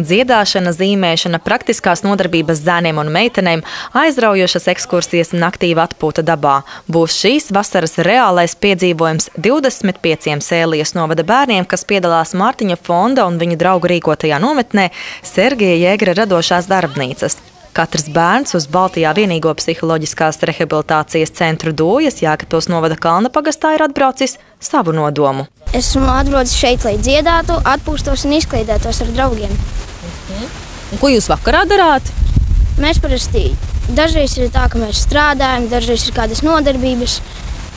Dziedāšana, zīmēšana, praktiskās nodarbības zēniem un meitenēm, aizraujošas ekskursijas un aktīva atpūta dabā. Būs šīs vasaras reālais piedzīvojums 25 Sēlijas novada bērniem, kas piedalās Mārtiņa fonda un viņa draugu rīkotajā nometnē Sergeja Jēgra radošās darbnīcas. Katrs bērns uz Baltijā vienīgo psiholoģiskās rehabilitācijas centru Dūjas Jēkabpils novada Kalna pagastā ir atbraucis savu nodomu. Esmu atbraucis šeit, lai dziedātu, atpūstos un izkliedētos ar draugiem. Un ko jūs vakarā darāt? Mēs parasti dažreiz ir tā, ka mēs strādājam, dažreiz ir kādas nodarbības,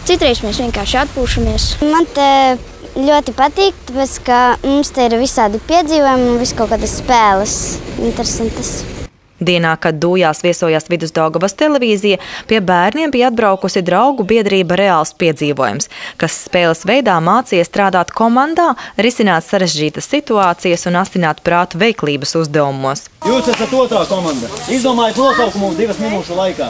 citreiz mēs vienkārši atpūšamies. Man te ļoti patīk, tāpēc, ka mums te ir visādi piedzīvojumi un viss kaut kādas spēles interesantas. Dienā, kad Dūjās viesojās Vidusdaugavas televīzija, pie bērniem bija atbraukusi draugu biedrība Reāls piedzīvojums, kas spēles veidā mācīja strādāt komandā, risināt sarežģītas situācijas un astināt prātu veiklības uzdevumos. Jūs esat otrā komanda. Izdomājiet nosaukumu 2 minūšu laikā.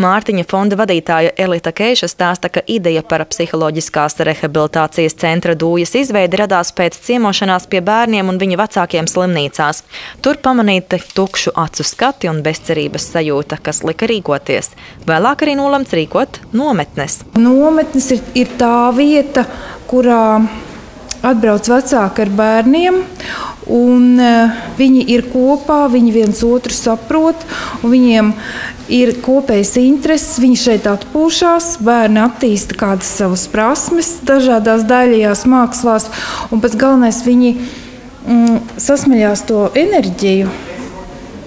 Mārtiņa fonda vadītāja Elita Keiša stāsta, ka ideja par psiholoģiskās rehabilitācijas centra Dūjas izveidi radās pēc ciemošanās pie bērniem un viņa vecākiem slimnīcās. Tur pamanīta tukšu acu skati un bezcerības sajūta, kas lika rīkoties. Vēlāk arī nolemts rīkot nometnes. Nometnes ir tā vieta, kurā atbrauc vecāki ar bērniem, un viņi ir kopā, viņi viens otru saprot, un viņiem ir kopējas intereses, viņi šeit atpūšās, bērni attīsta kādas savas prasmes dažādās daļajās mākslās, un pēc galvenais viņi sasmeļās to enerģiju,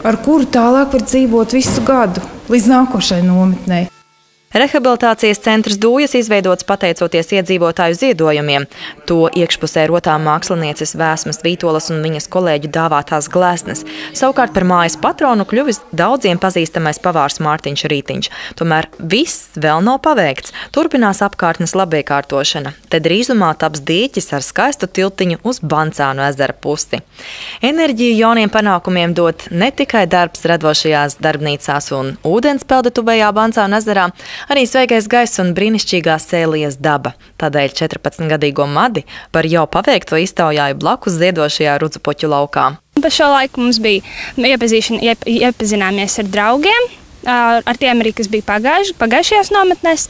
ar kuru tālāk var dzīvot visu gadu, līdz nākošai nometnei. Rehabilitācijas centrs Dūjas izveidots pateicoties iedzīvotāju ziedojumiem. To iekšpusē rotā mākslinieces Vēsmas Vītolas un viņas kolēģu dāvātās gleznes. Savukārt par mājas patronu kļuvis daudziem pazīstamais pavārs Mārtiņš Rītiņš. Tomēr viss vēl nav paveikts. Turpinās apkārtnes labiekārtošana. Te drīzumā taps dīķis ar skaistu tiltiņu uz Bancānu ezera pusi. Enerģiju jauniem panākumiem dod ne tikai darbs radošajās darbnīcās un ūdenspelde tuvējā Bancānu ezerā, arī sveigais gaiss un brīnišķīgā Sēlijas daba. Tādēļ 14-gadīgo Madi par jau paveikto iztaujāju blakus ziedošajā Rudzupuķu laukā. Pa šo laiku mums bija iepazināmies ar draugiem, ar tiem arī, kas bija pagājušajās nometnēs.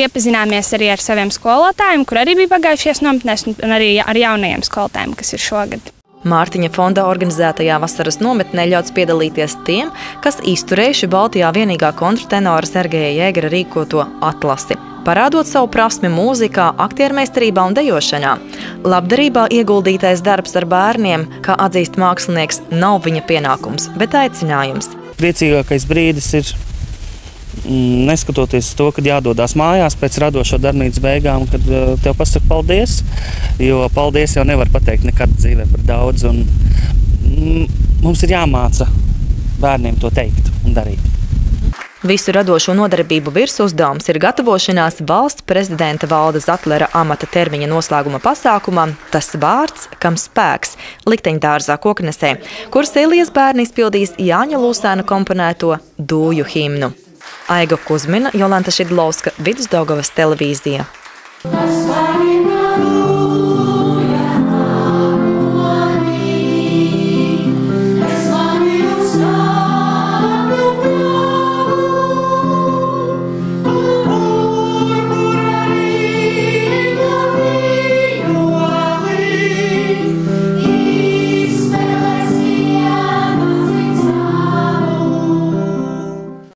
Iepazināmies arī ar saviem skolotājiem, kur arī bija pagājušajās nometnēs, un arī ar jaunajiem skolotājiem, kas ir šogad. Mārtiņa fonda organizētajā vasaras nometnē ļauts piedalīties tiem, kas izturējuši Baltijā vienīgā kontrtenora Sergeja Jēgra rīkoto atlasi, parādot savu prasmi mūzikā, aktiermeistarībā un dejošanā. Labdarībā ieguldītais darbs ar bērniem, kā atzīst mākslinieks, nav viņa pienākums, bet aicinājums. Priecīgākais brīdis ir, neskatoties to, kad jādodas mājās pēc radošo darbnīcas beigām, kad tev pasaka paldies, jo paldies jau nevar pateikt nekad dzīvē par daudz. Un mums ir jāmāca bērniem to teikt un darīt. Visu radošo nodarbību virsuzdevums ir gatavošanās valsts prezidenta Valda Zatlera amata termiņa noslēguma pasākumam Tas vārds, kam spēks, Likteņdārzā Koknesē, kur Sēlijas bērni izpildīs Jāņa Lūsēna komponēto Dūju himnu. Aiga Kuzmina, Jolanta Šidlovska, Vidusdaugavas televīzija.